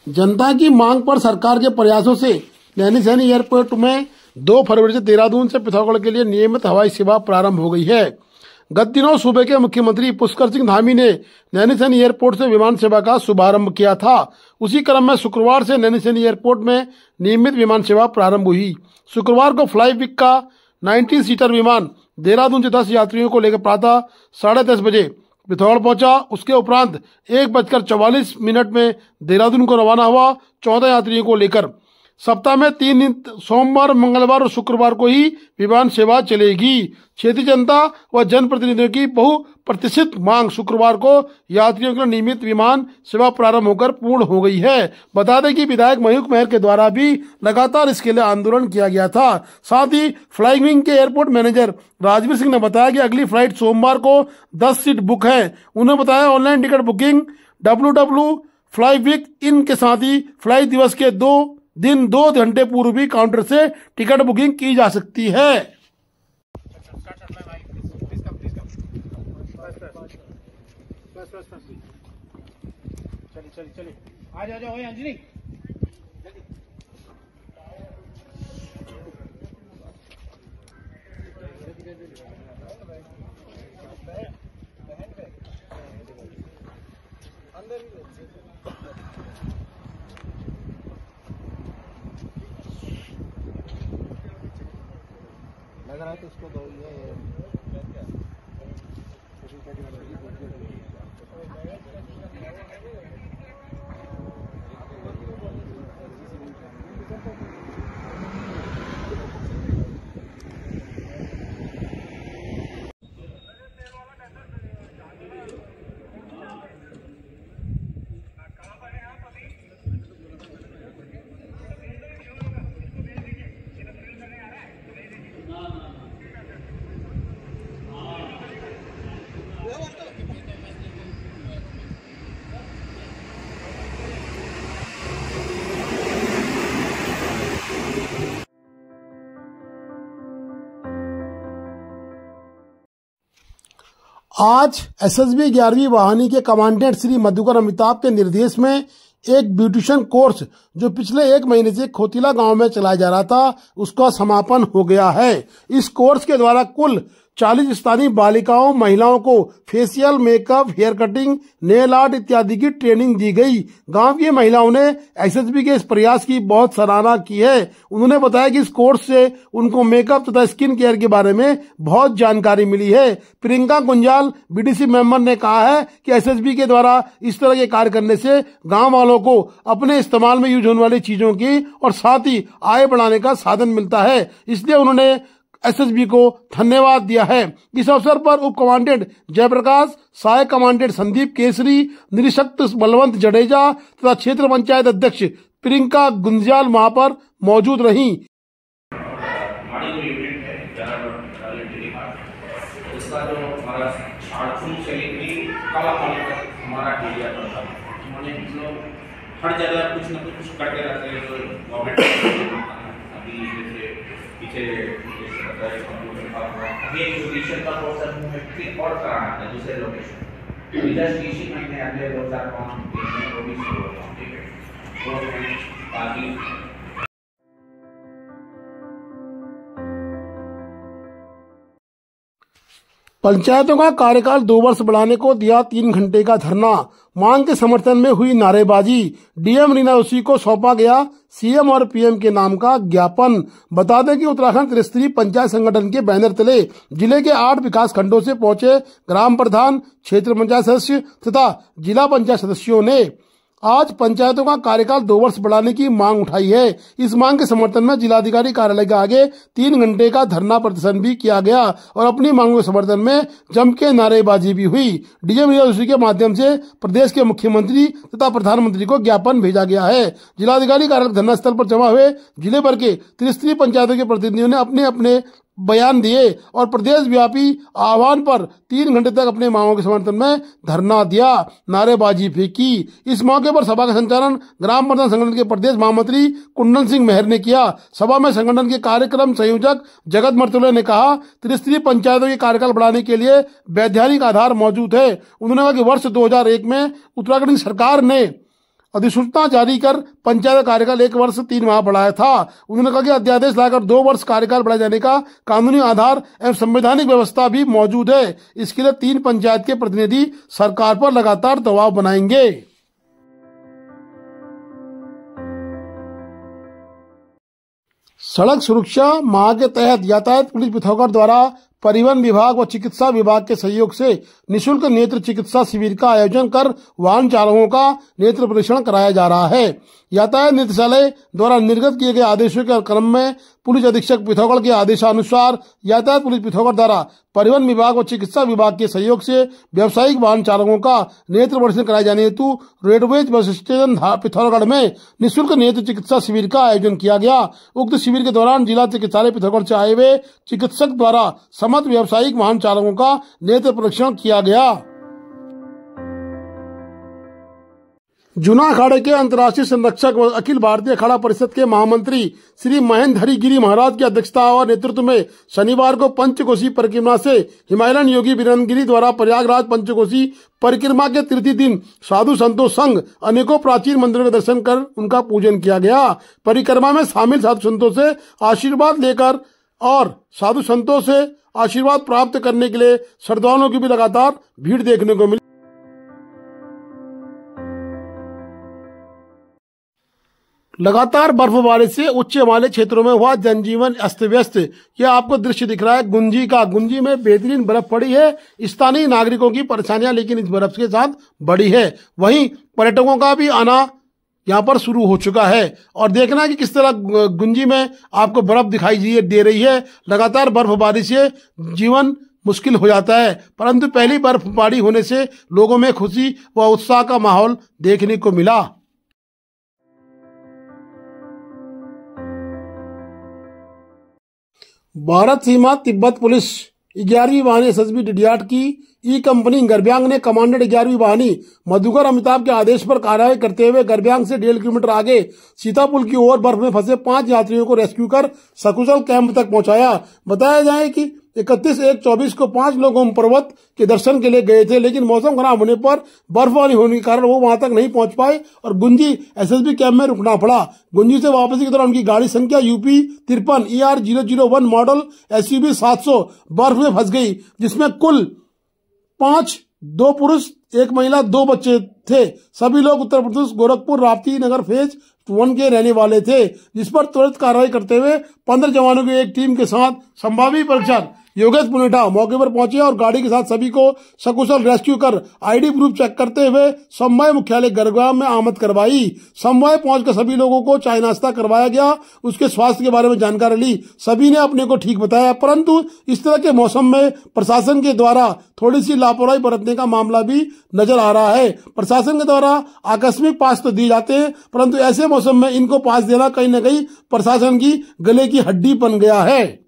जनता की मांग पर सरकार के प्रयासों से नैनीसैनी एयरपोर्ट में 2 फरवरी से देहरादून से पिथौरागढ़ के लिए नियमित हवाई सेवा प्रारंभ हो गई है। गत दिनों सूबे के मुख्यमंत्री पुष्कर सिंह धामी ने नैनीसैनी एयरपोर्ट से विमान सेवा का शुभारंभ किया था। उसी क्रम में शुक्रवार से नैनीसैनी एयरपोर्ट में नियमित विमान सेवा प्रारंभ हुई। शुक्रवार को फ्लाई वीक का 19 सीटर विमान देहरादून से 10 यात्रियों को लेकर प्रातः 10:30 बजे पिथौरागढ़ पहुंचा। उसके उपरांत 1:44 में देहरादून को रवाना हुआ। 14 यात्रियों को लेकर सप्ताह में 3 दिन सोमवार, मंगलवार और शुक्रवार को ही विमान सेवा चलेगी। क्षेत्रीय जनता व जनप्रतिनिधियों की बहुप्रतीक्षित मांग शुक्रवार को यात्रियों के लिए नियमित विमान सेवा प्रारंभ होकर पूर्ण हो गई है। बता दें कि विधायक मयूख मेहर के द्वारा भी लगातार इसके लिए आंदोलन किया गया था। साथ ही फ्लाइंग विंग के एयरपोर्ट मैनेजर राजवीर सिंह ने बताया कि अगली फ्लाइट सोमवार को 10 सीट बुक है। उन्होंने बताया ऑनलाइन टिकट बुकिंग www.flyweekin के साथ ही फ्लाइट दिवस के 2 घंटे पूर्व भी काउंटर से टिकट बुकिंग की जा सकती है। चलिए आ जाओ अंजलि। लग रहा है तो उसको दो आज एसएसबी 11वीं वाहिनी के कमांडेंट श्री मधुकर अमिताभ के निर्देश में एक ब्यूटिशियन कोर्स जो पिछले 1 महीने से खोतिला गांव में चलाया जा रहा था, उसका समापन हो गया है। इस कोर्स के द्वारा कुल 40 स्थानीय बालिकाओं महिलाओं को facial, makeup, hair cutting, nail art इत्यादि की ट्रेनिंग दी गई। गांव की महिलाओं ने एसएसबी के इस प्रयास की बहुत सराहना की है। उन्होंने बताया कि इस कोर्स से उनको मेकअप तथा स्किन केयर के बारे में बहुत जानकारी मिली है। प्रियंका गुंजाल बीडीसी मेंबर ने कहा है कि एसएसबी के द्वारा इस तरह के कार्य करने से गाँव वालों को अपने इस्तेमाल में यूज होने वाली चीजों की और साथ ही आय बढ़ाने का साधन मिलता है। इसलिए उन्होंने एसएसबी को धन्यवाद दिया है। इस अवसर पर उप कमांडेंट जयप्रकाश, सहायक कमांडेंट संदीप केसरी, निरीक्षक बलवंत जडेजा तथा क्षेत्र पंचायत अध्यक्ष प्रियंका गुंजाल वहां पर मौजूद रहीं। हर जगह कुछ न कुछ करते रहते हैं। तो गवर्नमेंट अभी जैसे पीछे एजुकेशन का कोर्स और कराना था दूसरे लोकेशन जस्ट इसी महीने अगले 2005 में वो भी शुरू होगा। ठीक है, तो बाकी पंचायतों का कार्यकाल 2 वर्ष बढ़ाने को दिया 3 घंटे का धरना। मांग के समर्थन में हुई नारेबाजी। डीएम रीना जोशी को सौंपा गया सीएम और पीएम के नाम का ज्ञापन। बता दें कि उत्तराखंड त्रिस्तरीय पंचायत संगठन के बैनर तले जिले के 8 विकास खंडों से पहुंचे ग्राम प्रधान, क्षेत्र पंचायत सदस्य तथा जिला पंचायत सदस्यों ने आज पंचायतों का कार्यकाल 2 वर्ष बढ़ाने की मांग उठाई है। इस मांग के समर्थन में जिलाधिकारी कार्यालय के आगे 3 घंटे का धरना प्रदर्शन भी किया गया और अपनी मांगों के समर्थन में जम के नारेबाजी भी हुई। डीएम रीना जोशी के माध्यम से प्रदेश के मुख्यमंत्री तथा प्रधानमंत्री को ज्ञापन भेजा गया है। जिलाधिकारी कार्यालय धरना स्थल पर जमा हुए जिले भर के त्रिस्तरीय पंचायतों के प्रतिनिधियों ने अपने अपने बयान दिए और प्रदेश व्यापी आह्वान पर 3 घंटे तक अपने मांगों के समर्थन में धरना दिया, नारेबाजी भी की। इस मौके पर सभा का संचालन ग्राम प्रधान संगठन के प्रदेश महामंत्री कुंडन सिंह मेहर ने किया। सभा में संगठन के कार्यक्रम संयोजक जगत मर्तुले ने कहा, त्रिस्तरीय पंचायतों के कार्यकाल बढ़ाने के लिए वैधानिक आधार मौजूद है। उन्होंने कहा कि वर्ष 2001 में उत्तराखंड सरकार ने अधिसूचना जारी कर पंचायत का कार्यकाल 1 वर्ष 3 माह बढ़ाया था। उन्होंने कहा कि अध्यादेश लाकर 2 वर्ष कार्यकाल बढ़ाए जाने का कानूनी आधार एवं संवैधानिक व्यवस्था भी मौजूद है। इसके लिए 3 पंचायत के प्रतिनिधि सरकार पर लगातार दबाव बनाएंगे। सड़क सुरक्षा माह के तहत यातायात पुलिस पिथौरागढ़ द्वारा परिवहन विभाग व चिकित्सा विभाग के सहयोग से निःशुल्क नेत्र चिकित्सा शिविर का आयोजन कर वाहन चालकों का नेत्र परीक्षण कराया जा रहा है। यातायात निदेशालय द्वारा निर्गत किए गए आदेशों के क्रम में पुलिस अधीक्षक पिथौरागढ़ के आदेशानुसार यातायात पुलिस पिथौरागढ़ द्वारा परिवहन विभाग व चिकित्सा विभाग के सहयोग से व्यावसायिक वाहन चालकों का नेत्र परीक्षण कराए जाने हेतु रोडवेज बस स्टेशन पिथौरागढ़ में निःशुल्क नेत्र चिकित्सा शिविर का आयोजन किया गया। उक्त शिविर के दौरान जिला चिकित्सालय पिथौरागढ़ से आए हुए चिकित्सक द्वारा समस्त व्यावसायिक वाहन चालकों का नेत्र परीक्षण किया गया। जूना अखाड़े के अंतर्राष्ट्रीय संरक्षक व अखिल भारतीय अखाड़ा परिषद के महामंत्री श्री महेंद्र हरि गिरी महाराज की अध्यक्षता और नेतृत्व में शनिवार को पंचकोशी परिक्रमा से हिमालयन योगी वीरेंद्र गिरी द्वारा प्रयागराज पंचकोशी परिक्रमा के तृतीय दिन साधु संतों संग अनेकों प्राचीन मंदिरों के दर्शन कर उनका पूजन किया गया। परिक्रमा में शामिल साधु संतों से आशीर्वाद लेकर और साधु संतों से आशीर्वाद प्राप्त करने के लिए श्रद्धालुओं की भी लगातार भीड़ देखने को मिली। लगातार बर्फबारी से उच्च हिमालय क्षेत्रों में हुआ जनजीवन अस्त व्यस्त। यह आपको दृश्य दिख रहा है गुंजी का। गुंजी में बेहतरीन बर्फ पड़ी है। स्थानीय नागरिकों की परेशानियां लेकिन इस बर्फ के साथ बढ़ी है। वहीं पर्यटकों का भी आना यहाँ पर शुरू हो चुका है और देखना कि किस तरह गुंजी में आपको बर्फ दिखाई दे रही है। लगातार बर्फबारी से जीवन मुश्किल हो जाता है, परंतु पहली बर्फबारी होने से लोगों में खुशी व उत्साह का माहौल देखने को मिला। भारत सीमा तिब्बत पुलिस 11वीं वाहिनी एसएसबी डिडियाट की ई कंपनी गरब्यांग ने कमांडेंट 11वीं वाहिनी मधुकर अमिताभ के आदेश पर कार्रवाई करते हुए गरब्यांग से 1.5 किलोमीटर आगे सीतापुल की ओर बर्फ में फंसे 5 यात्रियों को रेस्क्यू कर सकुशल कैंप तक पहुंचाया। बताया जाए कि 31/1/24 को 5 लोग ओम पर्वत के दर्शन के लिए गए थे, लेकिन मौसम खराब होने पर बर्फबारी होने के कारण वो वहां तक नहीं पहुंच पाए और गुंजी एसएसबी कैंप में रुकना पड़ा। गुंजी से वापसी के दौरान उनकी गाड़ी संख्या UP 53 ER001 मॉडल SUV 700 बर्फ में फंस गई, जिसमें कुल 5, 2 पुरुष 1 महिला 2 बच्चे थे। सभी लोग उत्तर प्रदेश गोरखपुर राप्ती नगर फेज 1 के रहने वाले थे, जिस पर तुरंत कार्रवाई करते हुए 15 जवानों की एक टीम के साथ संभावित परीक्षण योगेश पुनेठा मौके पर पहुंचे और गाड़ी के साथ सभी को सकुशल रेस्क्यू कर ID प्रूफ चेक करते हुए समवाय मुख्यालय गरगांव में आमद करवाई। समवाय पहुंचकर सभी लोगों को चाय नाश्ता करवाया गया। उसके स्वास्थ्य के बारे में जानकारी ली। सभी ने अपने को ठीक बताया, परंतु इस तरह के मौसम में प्रशासन के द्वारा थोड़ी सी लापरवाही बरतने का मामला भी नजर आ रहा है। प्रशासन के द्वारा आकस्मिक पास तो दिए जाते हैं, परंतु ऐसे मौसम में इनको पास देना कहीं न कहीं प्रशासन की गले की हड्डी बन गया है।